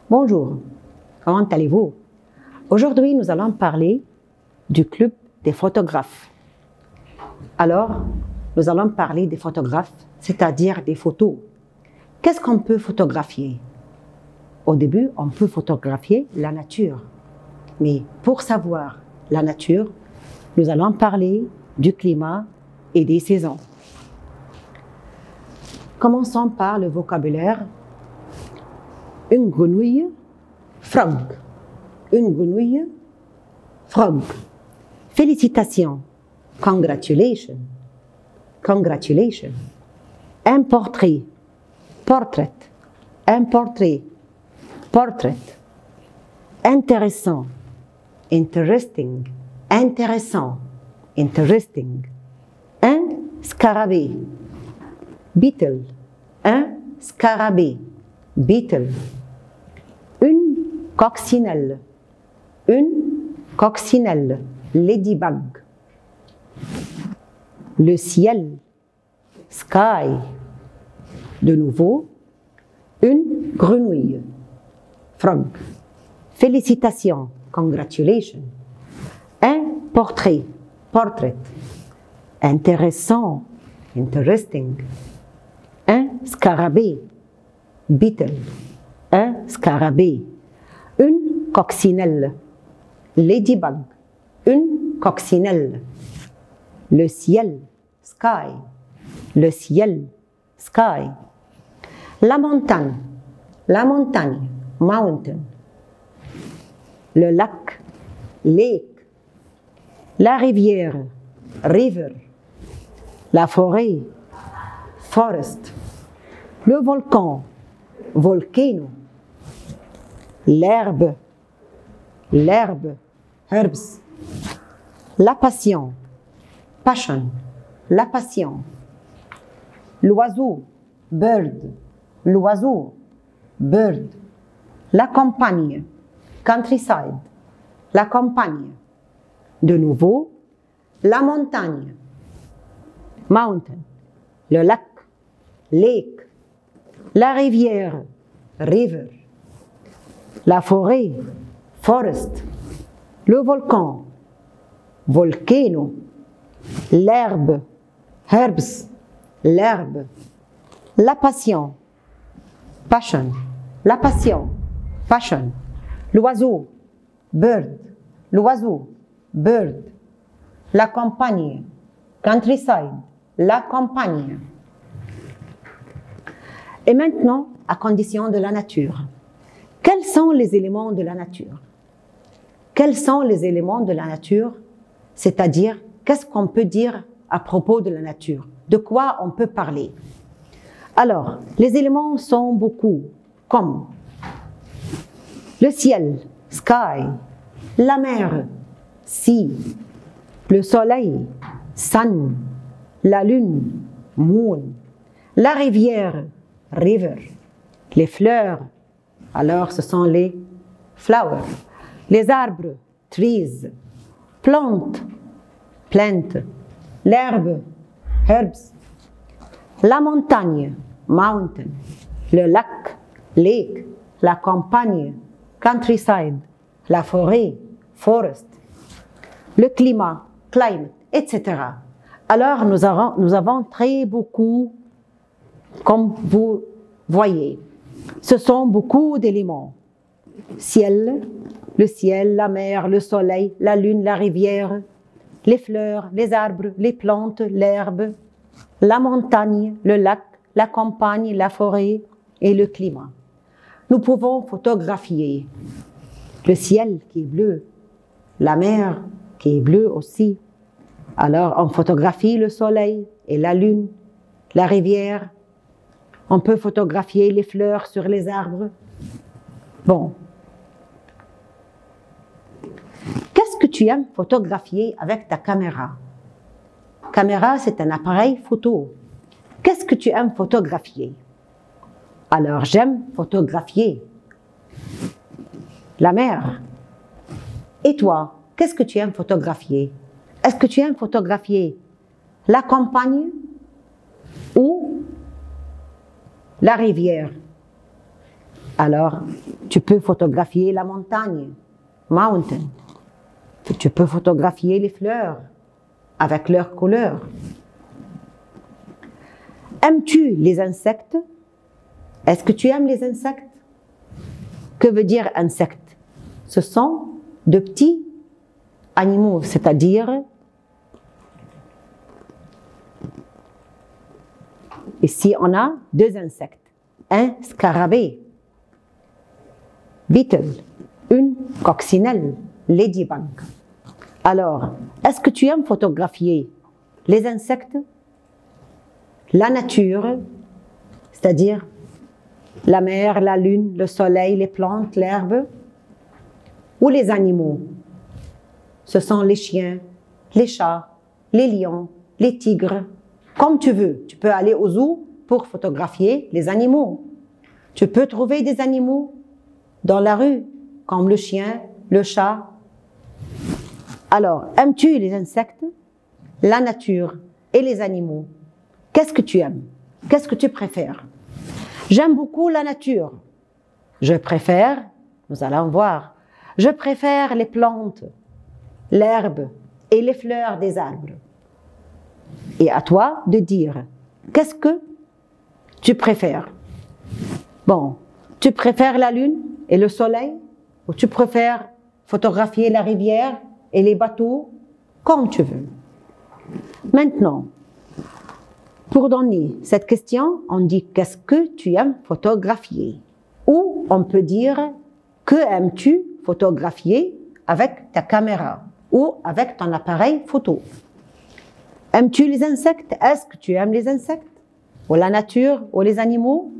Bonjour, comment allez-vous? Aujourd'hui, nous allons parler du club des photographes. Alors, nous allons parler des photographes, c'est-à-dire des photos. Qu'est-ce qu'on peut photographier? Au début, on peut photographier la nature. Mais pour savoir la nature, nous allons parler du climat et des saisons. Commençons par le vocabulaire. Une grenouille, frog. Une grenouille, frog. Félicitations, congratulations. Congratulations. Un portrait, portrait. Un portrait, portrait. Intéressant, interesting. Intéressant, interesting. Un scarabée, beetle. Un scarabée, beetle. Une coccinelle, ladybug. Le ciel, sky. De nouveau, une grenouille, frog. Félicitations, congratulations. Un portrait, portrait. Intéressant, interesting. Un scarabée, beetle. Un scarabée. Une coccinelle, ladybug. Une coccinelle. Le ciel, sky. Le ciel, sky. La montagne, mountain. Le lac, lake. La rivière, river. La forêt, forest. Le volcan, volcano. L'herbe, herbs. La passion, passion. La passion. L'oiseau, bird. L'oiseau, bird. La campagne, countryside. La campagne. De nouveau, la montagne, mountain. Le lac, lake. La rivière, river. La forêt, forest. Le volcan, volcano. L'herbe, herbs. L'herbe. La passion, passion. La passion, passion. L'oiseau, bird. L'oiseau, bird. La campagne, countryside. La campagne. Et maintenant, à condition de la nature. Quels sont les éléments de la nature? Quels sont les éléments de la nature? C'est-à-dire, qu'est-ce qu'on peut dire à propos de la nature? De quoi on peut parler? Alors, les éléments sont beaucoup, comme le ciel, sky, la mer, sea, le soleil, sun, la lune, moon, la rivière, river, les fleurs, alors ce sont les flowers, les arbres, trees, plantes, plant, l'herbe, herbs, la montagne, mountain, le lac, lake, la campagne, countryside, la forêt, forest, le climat, climate, etc. Alors nous avons très beaucoup, comme vous voyez, ce sont beaucoup d'éléments. Ciel, le ciel, la mer, le soleil, la lune, la rivière, les fleurs, les arbres, les plantes, l'herbe, la montagne, le lac, la campagne, la forêt et le climat. Nous pouvons photographier le ciel qui est bleu, la mer qui est bleue aussi. Alors on photographie le soleil et la lune, la rivière. On peut photographier les fleurs sur les arbres. Bon. Qu'est-ce que tu aimes photographier avec ta caméra? Caméra, c'est un appareil photo. Qu'est-ce que tu aimes photographier? Alors, j'aime photographier la mer. Et toi, qu'est-ce que tu aimes photographier? Est-ce que tu aimes photographier la campagne ou la rivière? Alors, tu peux photographier la montagne, mountain. Tu peux photographier les fleurs avec leurs couleurs. Aimes-tu les insectes? Est-ce que tu aimes les insectes? Que veut dire insectes? Ce sont de petits animaux, c'est-à-dire, ici on a deux insectes, un scarabée, beetle, une coccinelle, ladybug. Alors, est-ce que tu aimes photographier les insectes, la nature, c'est-à-dire la mer, la lune, le soleil, les plantes, l'herbe, ou les animaux? Ce sont les chiens, les chats, les lions, les tigres, comme tu veux. Tu peux aller au zoo pour photographier les animaux. Tu peux trouver des animaux dans la rue, comme le chien, le chat. Alors, aimes-tu les insectes, la nature et les animaux? Qu'est-ce que tu aimes? Qu'est-ce que tu préfères? J'aime beaucoup la nature. Je préfère, nous allons voir, je préfère les plantes, l'herbe et les fleurs des arbres. Et à toi de dire, qu'est-ce que tu préfères? Bon, tu préfères la lune et le soleil? Ou tu préfères photographier la rivière et les bateaux? Comme tu veux. Maintenant, pour donner cette question, on dit qu'est-ce que tu aimes photographier? Ou on peut dire que aimes-tu photographier avec ta caméra ou avec ton appareil photo? Aimes-tu les insectes? Est-ce que tu aimes les insectes? Ou la nature ou les animaux?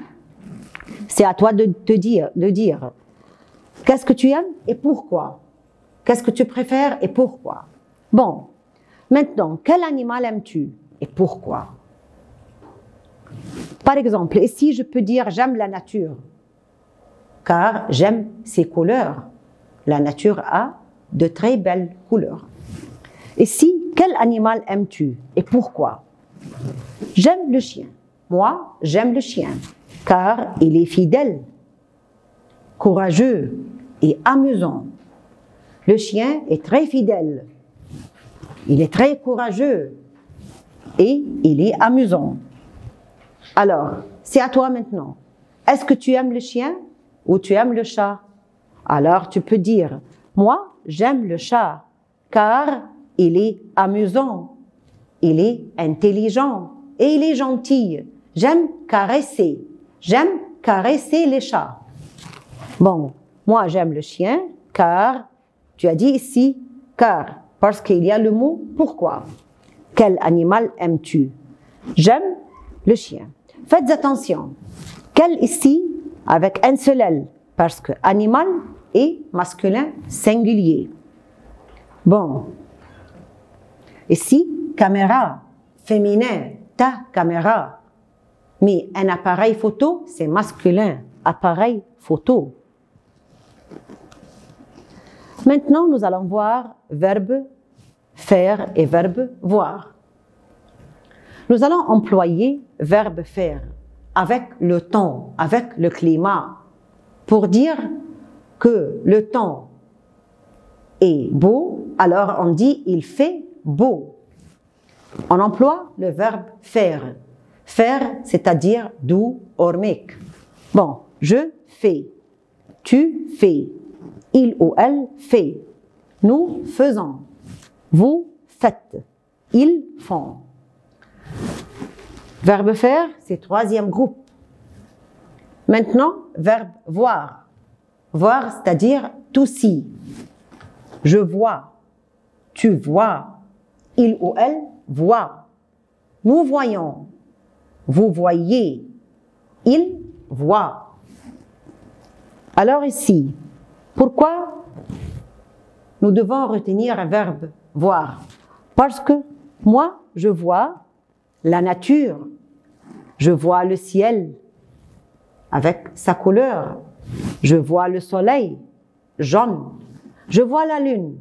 C'est à toi de dire qu'est-ce que tu aimes et pourquoi? Qu'est-ce que tu préfères et pourquoi? Bon, maintenant, quel animal aimes-tu et pourquoi? Par exemple, ici, je peux dire j'aime la nature, car j'aime ses couleurs. La nature a de très belles couleurs. Ici, quel animal aimes-tu et pourquoi? J'aime le chien. Moi, j'aime le chien, car il est fidèle, courageux et amusant. Le chien est très fidèle, il est très courageux et il est amusant. Alors, c'est à toi maintenant. Est-ce que tu aimes le chien ou tu aimes le chat? Alors, tu peux dire, moi, j'aime le chat, car il est amusant, il est intelligent et il est gentil. J'aime caresser les chats. Bon, moi, j'aime le chien, car, tu as dit ici, car, parce qu'il y a le mot pourquoi. Quel animal aimes-tu? J'aime le chien. Faites attention. Quel ici, avec un seul L, parce que animal est masculin singulier. Bon. Ici, caméra, féminin, ta caméra. Mais un appareil photo, c'est masculin, appareil photo. Maintenant, nous allons voir verbe faire et verbe voir. Nous allons employer verbe faire avec le temps, avec le climat, pour dire que le temps est beau, alors on dit il fait beau. On emploie le verbe faire. Faire, c'est-à-dire do or make. Bon, je fais, tu fais, il ou elle fait, nous faisons, vous faites, ils font. Verbe faire, c'est troisième groupe. Maintenant, verbe voir. Voir, c'est-à-dire to see. Je vois, tu vois, il ou elle voit. Nous voyons, vous voyez, il voit. Alors ici, pourquoi nous devons retenir un verbe voir? Parce que moi, je vois la nature, je vois le ciel avec sa couleur, je vois le soleil jaune, je vois la lune,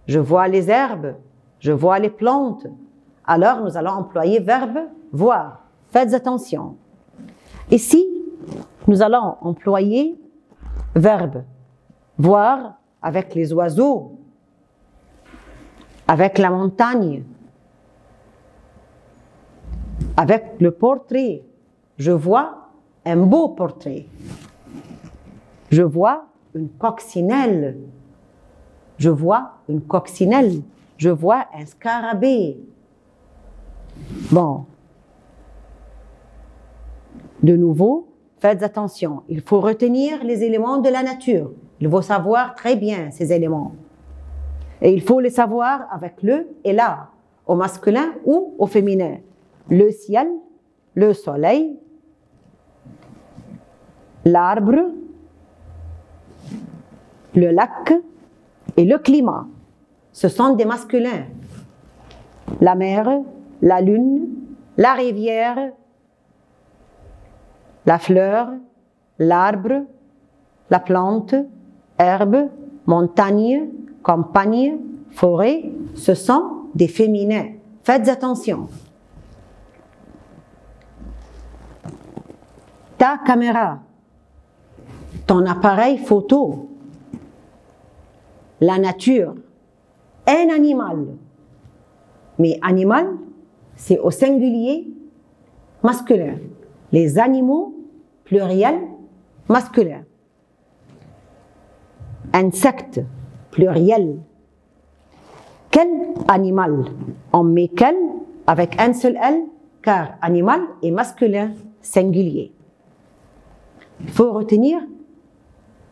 je vois les herbes, je vois les plantes. Alors nous allons employer verbe voir. Faites attention. Ici, nous allons employer Verbe, voir avec les oiseaux, avec la montagne, avec le portrait. Je vois un beau portrait. Je vois une coccinelle. Je vois une coccinelle. Je vois un scarabée. Bon. De nouveau, faites attention. Il faut retenir les éléments de la nature. Il faut savoir très bien ces éléments. Et il faut les savoir avec le et la, au masculin ou au féminin. Le ciel, le soleil, l'arbre, le lac et le climat. Ce sont des masculins. La mer, la lune, la rivière, la fleur, l'arbre, la plante, herbe, montagne, campagne, forêt, ce sont des féminins. Faites attention. Ta caméra, ton appareil photo, la nature, un animal. Mais animal, c'est au singulier masculin. Les animaux, pluriel, masculin. Insecte, pluriel. Quel animal? On met quel avec un seul L, car animal est masculin, singulier. Il faut retenir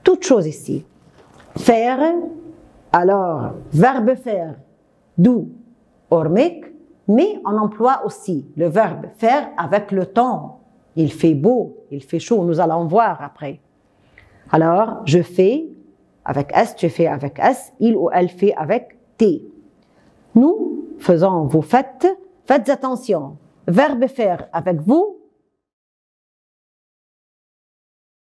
toute chose ici. Faire, alors, verbe faire, do, or make, mais on emploie aussi le verbe faire avec le temps. Il fait beau, il fait chaud, nous allons voir après. Alors, je fais avec S, tu fais avec S, il ou elle fait avec T. Nous faisons, vous faites, faites attention. Verbe faire avec vous,